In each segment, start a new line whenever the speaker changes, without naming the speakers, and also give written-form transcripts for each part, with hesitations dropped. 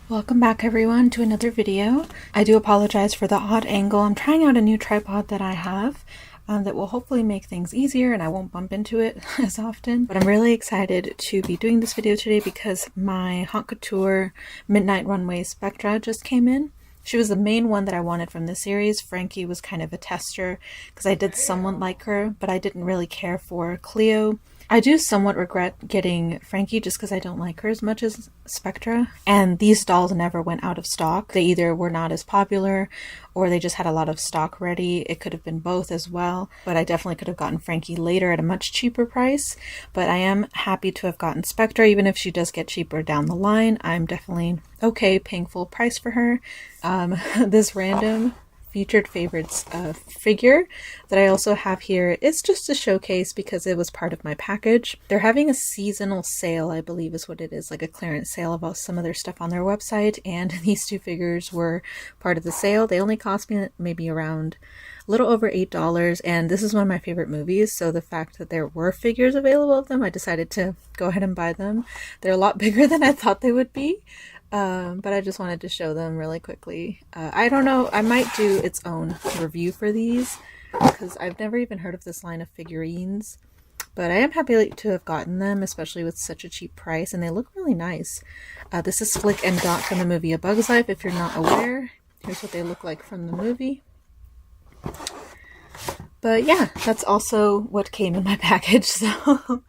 Welcome back everyone to another video. I do apologize for the odd angle. I'm trying out a new tripod that I have that will hopefully make things easier and I won't bump into it as often. But I'm really excited to be doing this video today because my Haute Couture Midnight Runway Spectra just came in. She was the main one that I wanted from this series. Frankie was kind of a tester because I did somewhat like her, but I didn't really care for Cleo. I do somewhat regret getting Frankie just because I don't like her as much as Spectra. And these dolls never went out of stock. They either were not as popular or they just had a lot of stock ready. It could have been both as well. But I definitely could have gotten Frankie later at a much cheaper price. But I am happy to have gotten Spectra, even if she does get cheaper down the line. I'm definitely okay paying full price for her. This random featured favorites figure that I also have here is just a showcase because it was part of my package. They're having a seasonal sale, I believe is what it is, like a clearance sale about some of their stuff on their website, and these two figures were part of the sale. They only cost me maybe around a little over $8, and this is one of my favorite movies, so the fact that there were figures available of them, I decided to go ahead and buy them. They're a lot bigger than I thought they would be. But I just wanted to show them really quickly. I don't know, I might do its own review for these because I've never even heard of this line of figurines. But I am happy to have gotten them, especially with such a cheap price, and they look really nice. This is Flick and Dot from the movie A Bug's Life, if you're not aware. Here's what they look like from the movie. But yeah, that's also what came in my package, so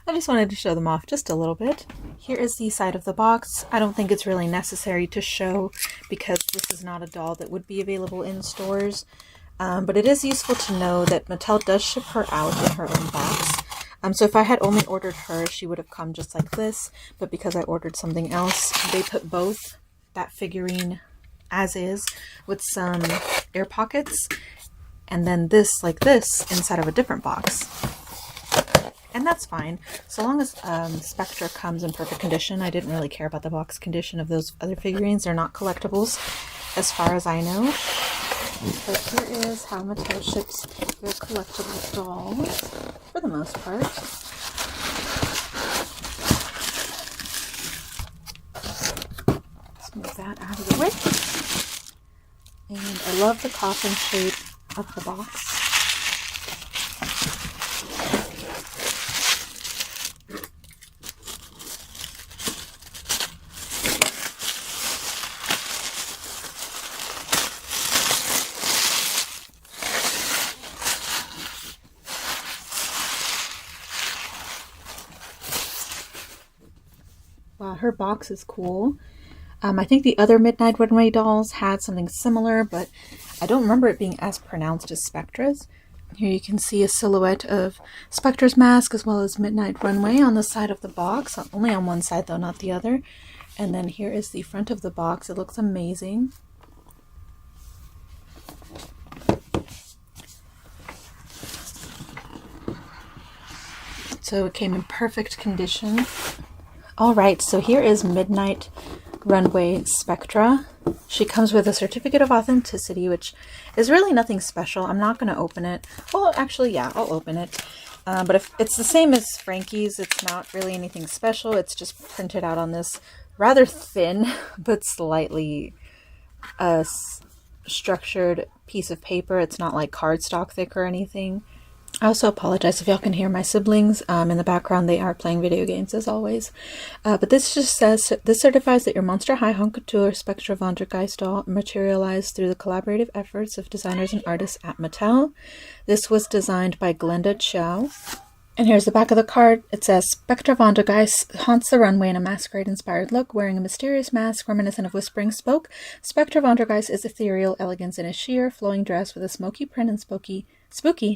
I just wanted to show them off just a little bit. Here is the side of the box. I don't think it's really necessary to show because this is not a doll that would be available in stores, but it is useful to know that Mattel does ship her out in her own box. So if I had only ordered her, she would have come just like this, but because I ordered something else, they put both that figurine as is with some air pockets, and then this, like this, inside of a different box. And that's fine, so long as Spectra comes in perfect condition. I didn't really care about the box condition of those other figurines. They're not collectibles, as far as I know. But here is how Mattel ships their collectible dolls, for the most part. Let's move that out of the way. And I love the coffin shape of the box. Wow, her box is cool. I think the other Midnight Runway dolls had something similar, but I don't remember it being as pronounced as Spectra's. Here you can see a silhouette of Spectra's mask as well as Midnight Runway on the side of the box. Only on one side though, not the other. And then here is the front of the box. It looks amazing. So it came in perfect condition. Alright, so here is Midnight Runway Spectra. She comes with a certificate of authenticity, which is really nothing special. I'm not going to open it. Well, actually, yeah, I'll open it. But if it's the same as Frankie's, it's not really anything special. It's just printed out on this rather thin, but slightly structured piece of paper. It's not like cardstock thick or anything. I also apologize if y'all can hear my siblings in the background. They are playing video games as always. But this just says, this certifies that your Monster High Haute Couture Spectra Von der Geist doll materialized through the collaborative efforts of designers and artists at Mattel. This was designed by Glenda Chow. And here's the back of the card. It says, Spectra Von der Geist haunts the runway in a masquerade-inspired look, wearing a mysterious mask reminiscent of Whispering Spoke. Spectra Von der Geist is ethereal elegance in a sheer, flowing dress with a smoky print and spooky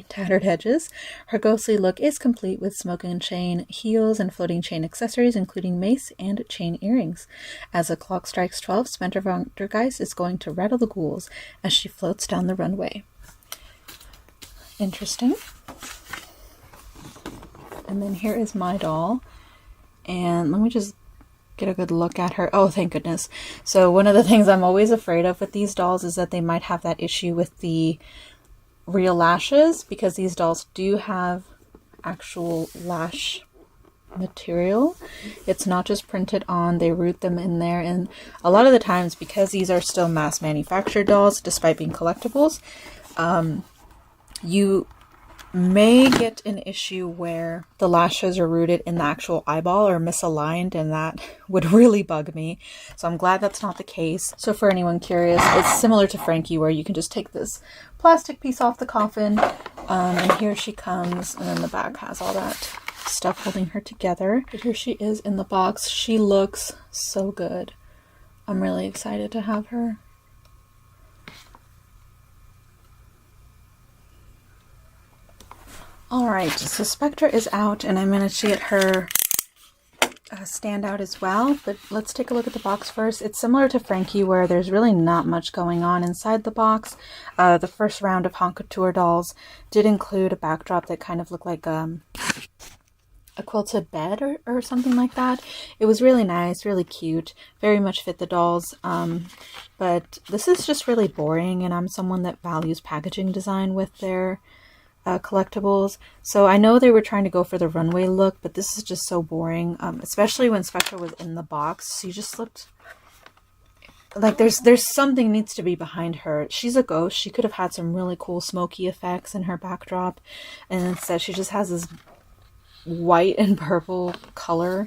tattered edges. Her ghostly look is complete with smoking chain heels and floating chain accessories, including mace and chain earrings. As the clock strikes 12, Spectra Von der Geist is going to rattle the ghouls as she floats down the runway. Interesting. And then here is my doll, and let me just get a good look at her. Oh, thank goodness. So one of the things I'm always afraid of with these dolls is that they might have that issue with the real lashes, because these dolls do have actual lash material. It's not just printed on, they root them in there. And a lot of the times, because these are still mass manufactured dolls, despite being collectibles, you may get an issue where the lashes are rooted in the actual eyeball or misaligned, and that would really bug me. So I'm glad that's not the case. So for anyone curious, it's similar to Frankie, where you can just take this plastic piece off the coffin, and here she comes, and then the back has all that stuff holding her together. But here she is in the box. She looks so good. I'm really excited to have her. Alright, so Spectra is out, and I managed to get her stand out as well, but let's take a look at the box first. It's similar to Frankie, where there's really not much going on inside the box. The first round of Couture dolls did include a backdrop that kind of looked like a quilted bed or something like that. It was really nice, really cute, very much fit the dolls, but this is just really boring, and I'm someone that values packaging design with their collectibles. So I know they were trying to go for the runway look, but this is just so boring, especially when Spectra was in the box. She just looked like there's something needs to be behind her. She's a ghost. She could have had some really cool smoky effects in her backdrop, and instead she just has this white and purple color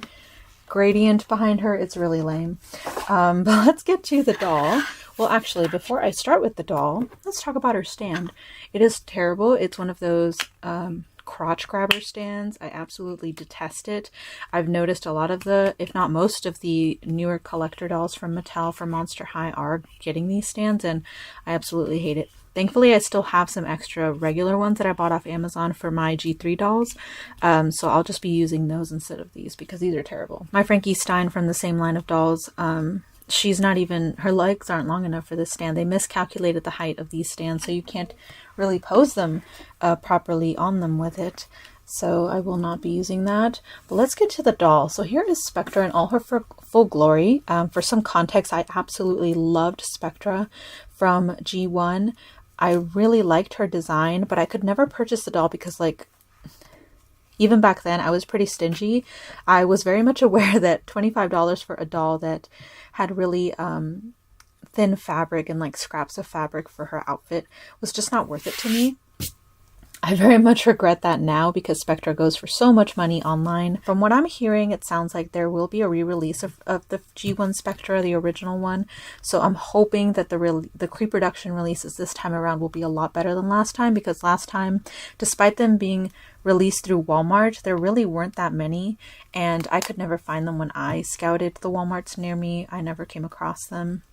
gradient behind her. It's really lame. But let's get to the doll. Well, actually, before I start with the doll, let's talk about her stand. It is terrible. It's one of those crotch grabber stands. I absolutely detest it. I've noticed a lot of the, if not most of the newer collector dolls from Mattel for Monster High are getting these stands, and I absolutely hate it. Thankfully, I still have some extra regular ones that I bought off Amazon for my G3 dolls, so I'll just be using those instead of these because these are terrible. My Frankie Stein from the same line of dolls, she's not even, her legs aren't long enough for this stand. They miscalculated the height of these stands, so you can't really pose them properly on them with it. So I will not be using that. But let's get to the doll. So here is Spectra in all her full glory. For some context, I absolutely loved Spectra from G1. I really liked her design, but I could never purchase the doll because, like, even back then, I was pretty stingy. I was very much aware that $25 for a doll that had really thin fabric and like scraps of fabric for her outfit was just not worth it to me. I very much regret that now because Spectra goes for so much money online. From what I'm hearing, it sounds like there will be a re-release of the G1 Spectra, the original one. So I'm hoping that the pre-production releases this time around will be a lot better than last time, because last time, despite them being released through Walmart, there really weren't that many, and I could never find them when I scouted the Walmarts near me. I never came across them.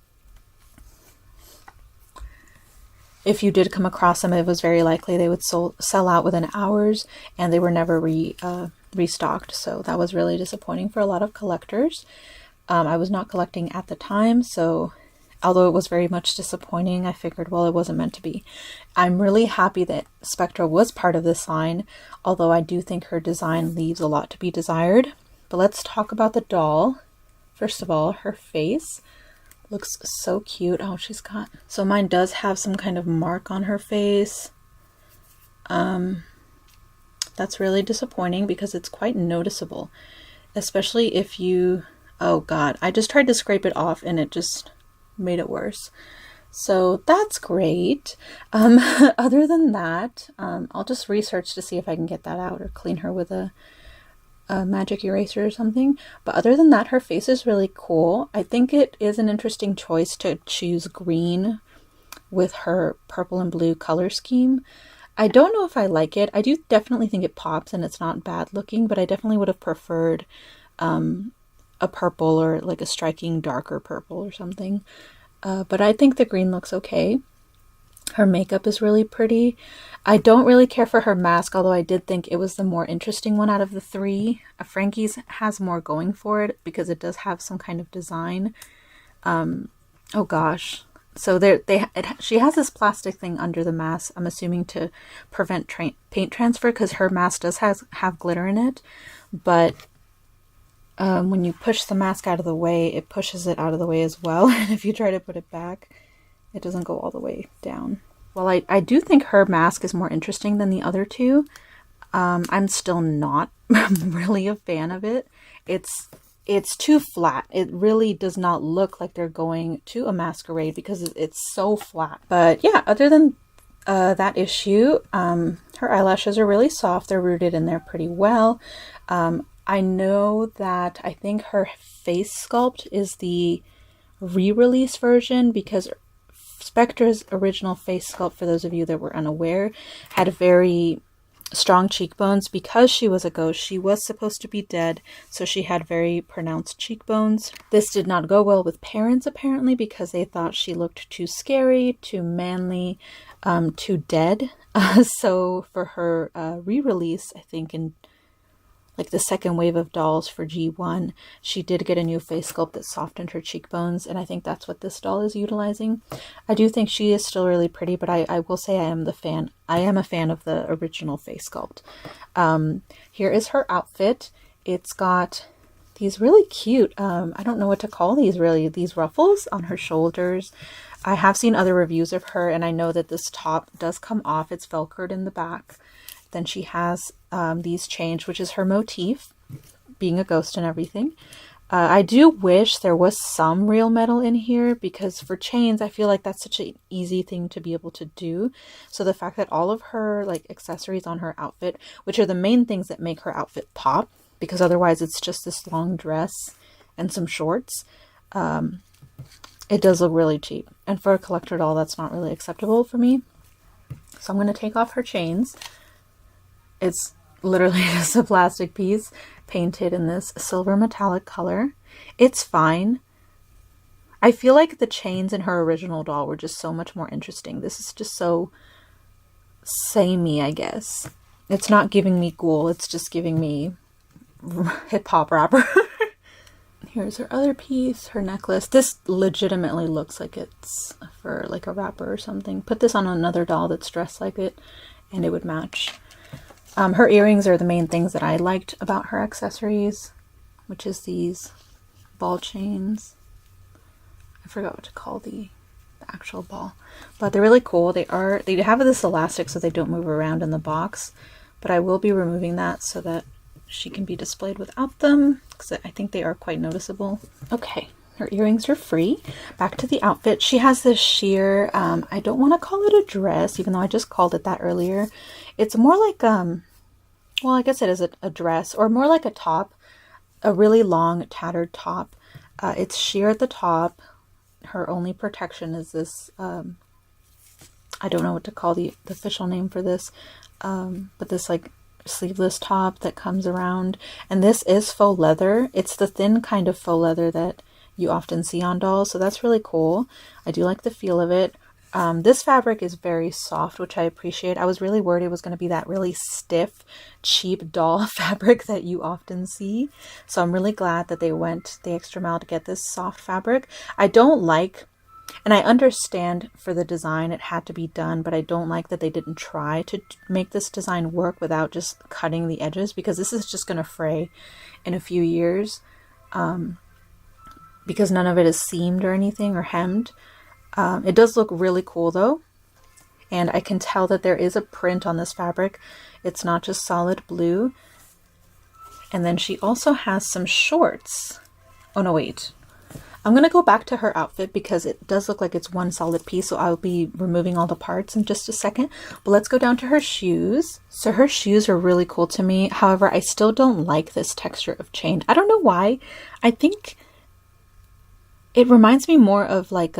If you did come across them, it was very likely they would sell out within hours, and they were never restocked. So that was really disappointing for a lot of collectors. I was not collecting at the time, so although it was very much disappointing, I figured, well, it wasn't meant to be. I'm really happy that Spectra was part of this line, although I do think her design leaves a lot to be desired. But let's talk about the doll. First of all, her face looks so cute. Oh, she's got, so mine does have some kind of mark on her face. That's really disappointing because it's quite noticeable, especially if you, oh god, I just tried to scrape it off and it just made it worse. So that's great. Other than that, I'll just research to see if I can get that out or clean her with a magic eraser or something. But other than that, her face is really cool. I think it is an interesting choice to choose green with her purple and blue color scheme. I don't know if I like it. I do definitely think it pops and it's not bad looking, but I definitely would have preferred a purple or like a striking darker purple or something. But I think the green looks okay. Her makeup is really pretty. I don't really care for her mask, although I did think it was the more interesting one out of the three. Frankie's has more going for it because it does have some kind of design. Oh gosh. So she has this plastic thing under the mask, I'm assuming to prevent paint transfer, because her mask does have glitter in it. But when you push the mask out of the way, it pushes it out of the way as well. And if you try to put it back, it doesn't go all the way down. Well, I do think her mask is more interesting than the other two. I'm still not really a fan of it. It's too flat. It really does not look like they're going to a masquerade because it's so flat. But yeah, other than that issue, her eyelashes are really soft. They're rooted in there pretty well. I know that I think her face sculpt is the re-release version because Spectra's original face sculpt, for those of you that were unaware, had very strong cheekbones. Because she was a ghost, she was supposed to be dead, so she had very pronounced cheekbones. This did not go well with parents, apparently, because they thought she looked too scary, too manly, too dead. So for her re-release, I think in like the second wave of dolls for G1, she did get a new face sculpt that softened her cheekbones, and I think that's what this doll is utilizing. I do think she is still really pretty, but I will say I am a fan of the original face sculpt. Here is her outfit. It's got these really cute, I don't know what to call these really, these ruffles on her shoulders. I have seen other reviews of her, and I know that this top does come off. It's velcroed in the back. Then she has these chains, which is her motif, being a ghost and everything. I do wish there was some real metal in here, because for chains, I feel like that's such an easy thing to be able to do. So the fact that all of her like accessories on her outfit, which are the main things that make her outfit pop, because otherwise it's just this long dress and some shorts, it does look really cheap. And for a collector doll, that's not really acceptable for me. So I'm going to take off her chains. It's literally just a plastic piece painted in this silver metallic color. It's fine. I feel like the chains in her original doll were just so much more interesting. This is just so samey, I guess. It's not giving me ghoul, it's just giving me hip-hop rapper. Here's her other piece, her necklace. This legitimately looks like it's for like a rapper or something. Put this on another doll that's dressed like it and it would match. Her earrings are the main things that I liked about her accessories, which is these ball chains. I forgot what to call the actual ball, but they're really cool. They have this elastic so they don't move around in the box, but I will be removing that so that she can be displayed without them, because I think they are quite noticeable. Okay, her earrings are free. Back to the outfit. She has this sheer, I don't want to call it a dress, even though I just called it that earlier. It's more like, well, I guess it is a dress, or more like a top, a really long tattered top. It's sheer at the top. Her only protection is this, I don't know what to call the official name for this, but this like sleeveless top that comes around. And this is faux leather. It's the thin kind of faux leather that you often see on dolls, so that's really cool. I do like the feel of it. This fabric is very soft, which I appreciate. I was really worried it was going to be that really stiff, cheap doll fabric that you often see. So I'm really glad that they went the extra mile to get this soft fabric. I don't like, and I understand for the design it had to be done, but I don't like that they didn't try to make this design work without just cutting the edges, because this is just going to fray in a few years, because none of it is seamed or anything or hemmed. It does look really cool though, and I can tell that there is a print on this fabric. It's not just solid blue. And then she also has some shorts. Oh no, wait. I'm going to go back to her outfit because it does look like it's one solid piece, so I'll be removing all the parts in just a second. But let's go down to her shoes. So her shoes are really cool to me. However, I still don't like this texture of chain. I don't know why. I think it reminds me more of like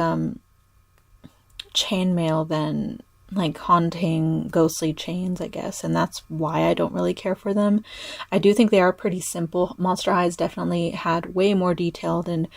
chainmail than like haunting ghostly chains, I guess, and that's why I don't really care for them. I do think they are pretty simple. Monster Highs definitely had way more detailed and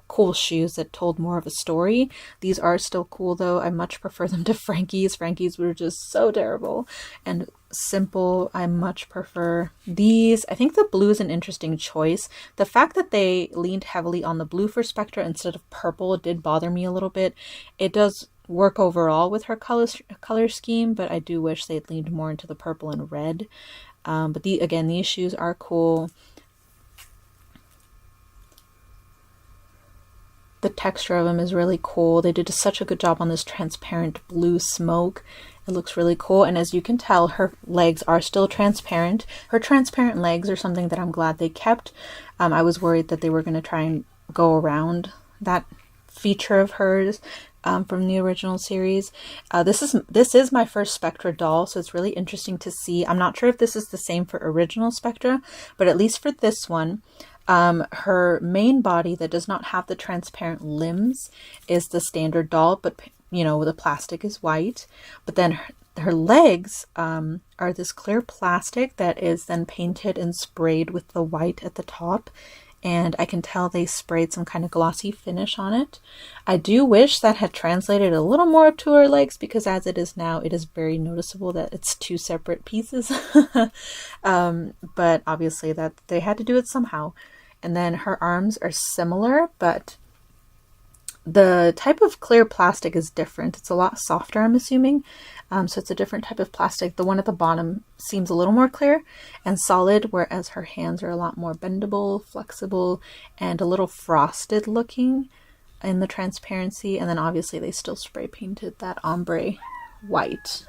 cool shoes that told more of a story. These are still cool though. I much prefer them to Frankie's. Frankie's were just so terrible and simple. I much prefer these. I think the blue is an interesting choice. The fact that they leaned heavily on the blue for Spectra instead of purple did bother me a little bit. It does work overall with her color scheme, but I do wish they'd leaned more into the purple and red. But again, these shoes are cool. The texture of them is really cool. They did such a good job on this transparent blue smoke. It It looks really cool, and as you can tell, her legs are still transparent. Her transparent legs are something that I'm glad they kept. I was worried that they were going to try and go around that feature of hers from the original series. This is my first Spectra doll, so it's really interesting to see. I'm not sure if this is the same for original Spectra, but at least for this one, her main body that does not have the transparent limbs is the standard doll, but you know, the plastic is white. But then her legs are this clear plastic that is then painted and sprayed with the white at the top. And I can tell they sprayed some kind of glossy finish on it. I do wish that had translated a little more to her legs, because as it is now, it is very noticeable that it's two separate pieces. But obviously that they had to do it somehow. And then her arms are similar, but the type of clear plastic is different. It's a lot softer, I'm assuming. So it's a different type of plastic. The one at the bottom seems a little more clear and solid, whereas her hands are a lot more bendable, flexible, and a little frosted looking in the transparency. And then obviously they still spray painted that ombre white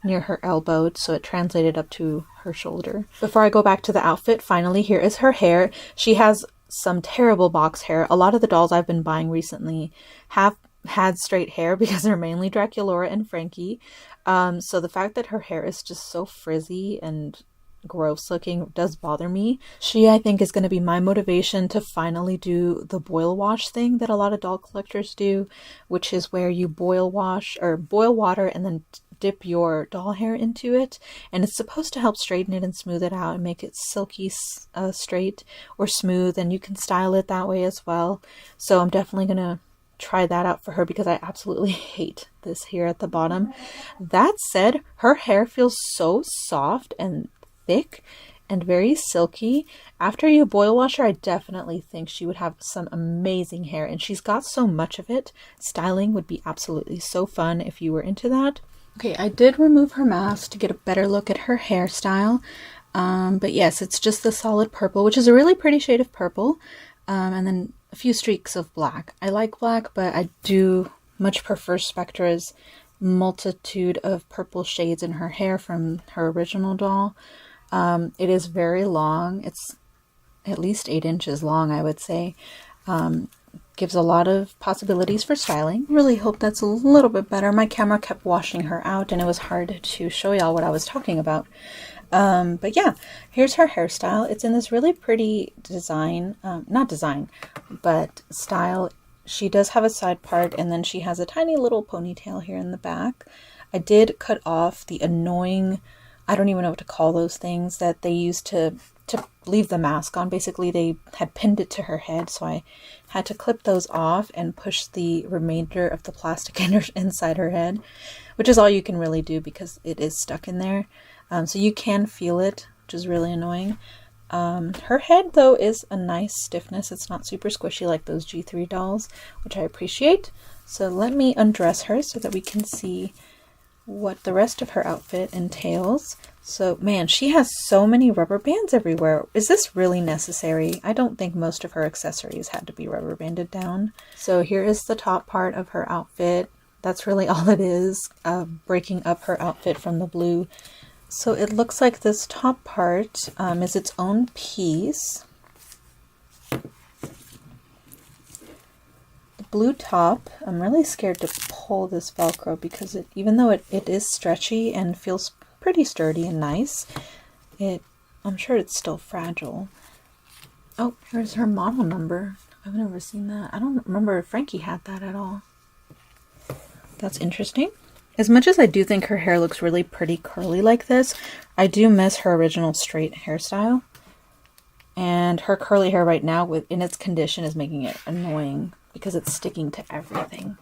near her elbow, so it translated up to her shoulder. Before I go back to the outfit, finally, here is her hair. She has some terrible box hair. A lot of the dolls I've been buying recently have had straight hair because they're mainly Draculaura and Frankie. So the fact that her hair is just so frizzy and gross looking does bother me. She, I think, is going to be my motivation to finally do the boil wash thing that a lot of doll collectors do, which is where you boil wash or boil water and then dip your doll hair into it, and it's supposed to help straighten it and smooth it out and make it silky straight or smooth, and you can style it that way as well. So I'm definitely gonna try that out for her, because I absolutely hate this here at the bottom. That said, her hair feels so soft and thick and very silky. After you boil wash her, I definitely think she would have some amazing hair, and she's got so much of it. Styling would be absolutely so fun if you were into that. Okay, I did remove her mask to get a better look at her hairstyle. But yes, it's just the solid purple, which is a really pretty shade of purple. And then a few streaks of black. I like black, but I do much prefer Spectra's multitude of purple shades in her hair from her original doll. It is very long. It's at least 8 inches long, I would say. Gives a lot of possibilities for styling. Really hope that's a little bit better. My camera kept washing her out and it was hard to show y'all what I was talking about. But yeah, here's her hairstyle. It's in this really pretty design, not design, but style. She does have a side part, and then she has a tiny little ponytail here in the back. I did cut off the annoying, I don't even know what to call those things that they used to leave the mask on. Basically, they had pinned it to her head, so I had to clip those off and push the remainder of the plastic inside her head, which is all you can really do because it is stuck in there. So you can feel it, which is really annoying. Her head, though, is a nice stiffness. It's not super squishy like those G3 dolls, which I appreciate. So let me undress her so that we can see what the rest of her outfit entails. So, man, she has so many rubber bands everywhere. Is this really necessary? I don't think most of her accessories had to be rubber banded down. So here is the top part of her outfit. That's really all it is, breaking up her outfit from the blue. So it looks like this top part is its own piece. Blue top. I'm really scared to pull this Velcro because even though it is stretchy and feels pretty sturdy and nice, I'm sure it's still fragile. Oh, here's her model number. I've never seen that. I don't remember if Frankie had that at all. That's interesting. As much as I do think her hair looks really pretty curly like this, I do miss her original straight hairstyle. And her curly hair right now, in its condition, is making it annoying because it's sticking to everything.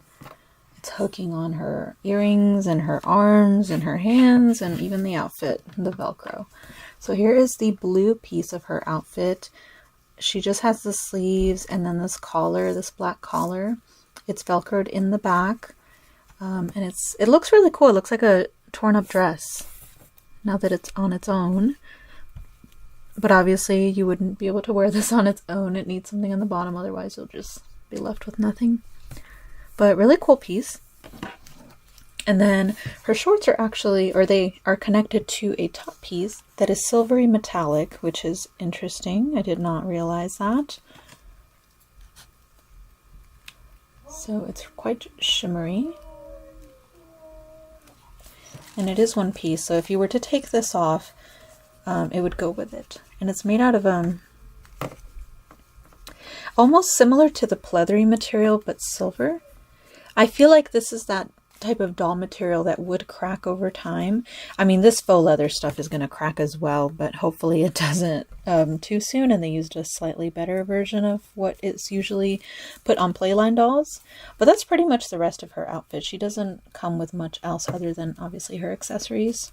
It's hooking on her earrings and her arms and her hands and even the outfit, the Velcro. So here is the blue piece of her outfit. She just has the sleeves and then this collar, this black collar. It's Velcroed in the back. And it looks really cool. It looks like a torn up dress now that it's on its own. But obviously you wouldn't be able to wear this on its own. It needs something on the bottom, otherwise you'll just be left with nothing. But really cool piece. And then her shorts are actually, or they are connected to a top piece that is silvery metallic, which is interesting. I did not realize that. So it's quite shimmery. And it is one piece, so if you were to take this off, it would go with it. And it's made out of almost similar to the pleathery material, but silver. I feel like this is that type of doll material that would crack over time. I mean, this faux leather stuff is going to crack as well, but hopefully it doesn't too soon, and they used a slightly better version of what is usually put on Playline dolls. But that's pretty much the rest of her outfit. She doesn't come with much else other than obviously her accessories.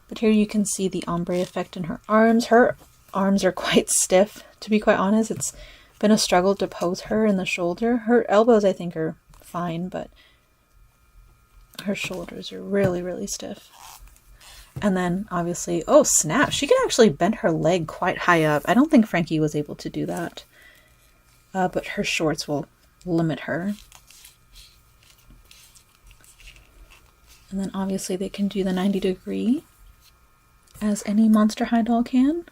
But here you can see the ombre effect in her arms. Her arms are quite stiff, to be quite honest. It's been a struggle to pose her in the shoulder. Her elbows, I think, are fine, but her shoulders are really, really stiff. And then, obviously, oh snap, she can actually bend her leg quite high up. I don't think Frankie was able to do that. But her shorts will limit her. And then, obviously, they can do the 90-degree, as any Monster High doll can.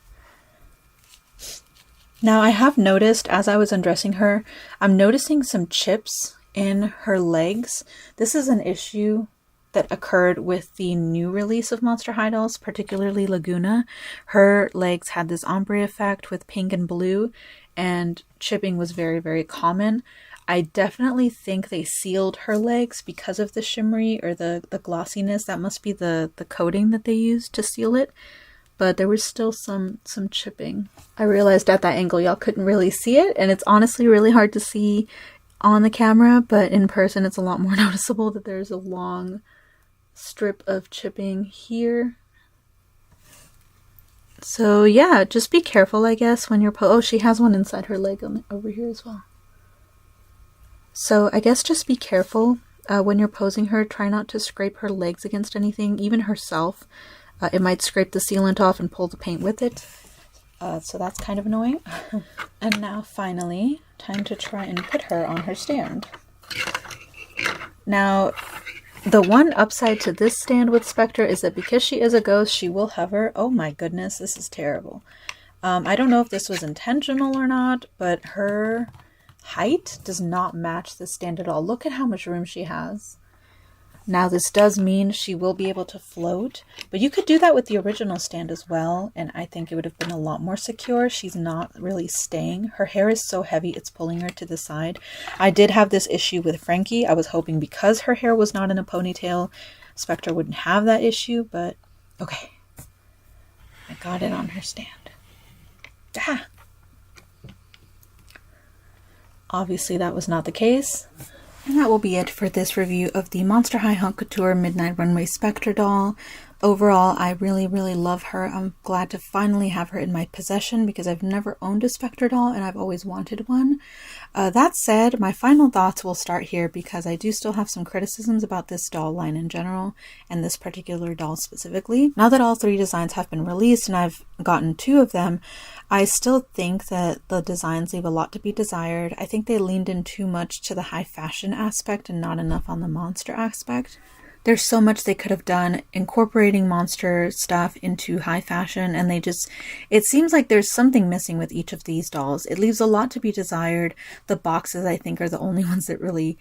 Now, I have noticed, as I was undressing her, I'm noticing some chips in her legs. This is an issue that occurred with the new release of Monster High dolls, particularly Laguna. Her legs had this ombre effect with pink and blue, and chipping was very, very common. I definitely think they sealed her legs because of the shimmery or the glossiness. That must be the coating that they used to seal it. But there was still some chipping. I realized at that angle y'all couldn't really see it, and it's honestly really hard to see on the camera, but in person it's a lot more noticeable that there's a long strip of chipping here. So yeah, just be careful, I guess, when you're oh, she has one inside her leg over here as well. So I guess just be careful when you're posing her. Try not to scrape her legs against anything, even herself. It might scrape the sealant off and pull the paint with it. So that's kind of annoying. And now finally, time to try and put her on her stand. Now, the one upside to this stand with Spectra is that because she is a ghost, she will hover. Oh my goodness, this is terrible. I don't know if this was intentional or not, but her height does not match the stand at all. Look at how much room she has. Now, this does mean she will be able to float, but you could do that with the original stand as well, and I think it would have been a lot more secure. She's not really staying. Her hair is so heavy, it's pulling her to the side. I did have this issue with Frankie. I was hoping because her hair was not in a ponytail, Spectra wouldn't have that issue, but okay. I got it on her stand. Ah! Obviously, that was not the case. And that will be it for this review of the Monster High Haute Couture Midnight Runway Spectra doll. Overall, I really, really love her. I'm glad to finally have her in my possession because I've never owned a Spectra doll and I've always wanted one. That said, my final thoughts will start here because I do still have some criticisms about this doll line in general and this particular doll specifically. Now that all three designs have been released and I've gotten two of them, I still think that the designs leave a lot to be desired. I think they leaned in too much to the high fashion aspect and not enough on the monster aspect. There's so much they could have done incorporating monster stuff into high fashion, and it seems like there's something missing with each of these dolls. It leaves a lot to be desired. The boxes, I think, are the only ones that really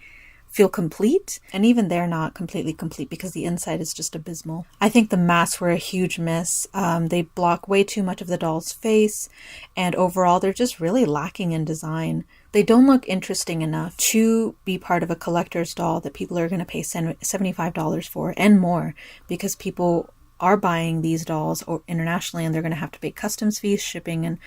feel complete, and even they're not completely complete because the inside is just abysmal. I think the masks were a huge miss. They block way too much of the doll's face, and overall they're just really lacking in design. They don't look interesting enough to be part of a collector's doll that people are going to pay $75 for and more, because people are buying these dolls internationally and they're going to have to pay customs fees, shipping, and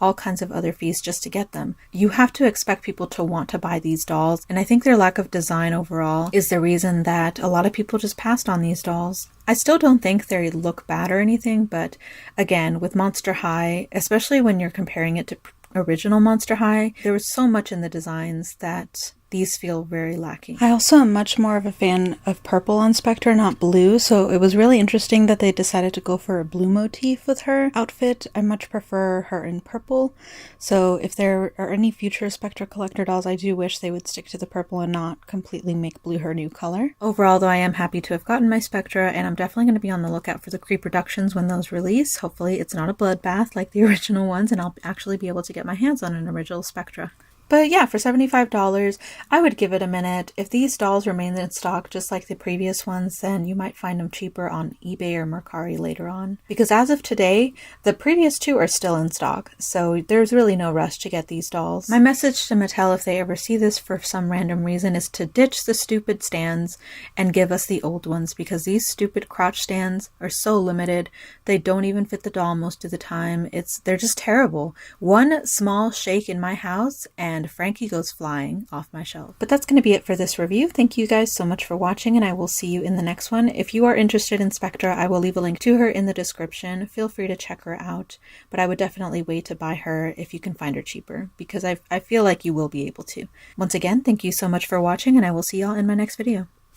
all kinds of other fees just to get them. You have to expect people to want to buy these dolls, and I think their lack of design overall is the reason that a lot of people just passed on these dolls. I still don't think they look bad or anything, but again, with Monster High, especially when you're comparing it to original Monster High, there was so much in the designs that these feel very lacking. I also am much more of a fan of purple on Spectra, not blue, so it was really interesting that they decided to go for a blue motif with her outfit. I much prefer her in purple, so if there are any future Spectra collector dolls, I do wish they would stick to the purple and not completely make blue her new color. Overall, though, I am happy to have gotten my Spectra, and I'm definitely going to be on the lookout for the Creep Reductions when those release. Hopefully it's not a bloodbath like the original ones, and I'll actually be able to get my hands on an original Spectra. But yeah, for $75, I would give it a minute. If these dolls remain in stock just like the previous ones, then you might find them cheaper on eBay or Mercari later on. Because as of today, the previous two are still in stock, so there's really no rush to get these dolls. My message to Mattel, if they ever see this for some random reason, is to ditch the stupid stands and give us the old ones, because these stupid crotch stands are so limited. They don't even fit the doll most of the time. They're just terrible. One small shake in my house and Frankie goes flying off my shelf. But that's going to be it for this review. Thank you guys so much for watching, and I will see you in the next one. If you are interested in Spectra, I will leave a link to her in the description. Feel free to check her out, but I would definitely wait to buy her if you can find her cheaper, because I feel like you will be able to. Once again, thank you so much for watching, and I will see y'all in my next video.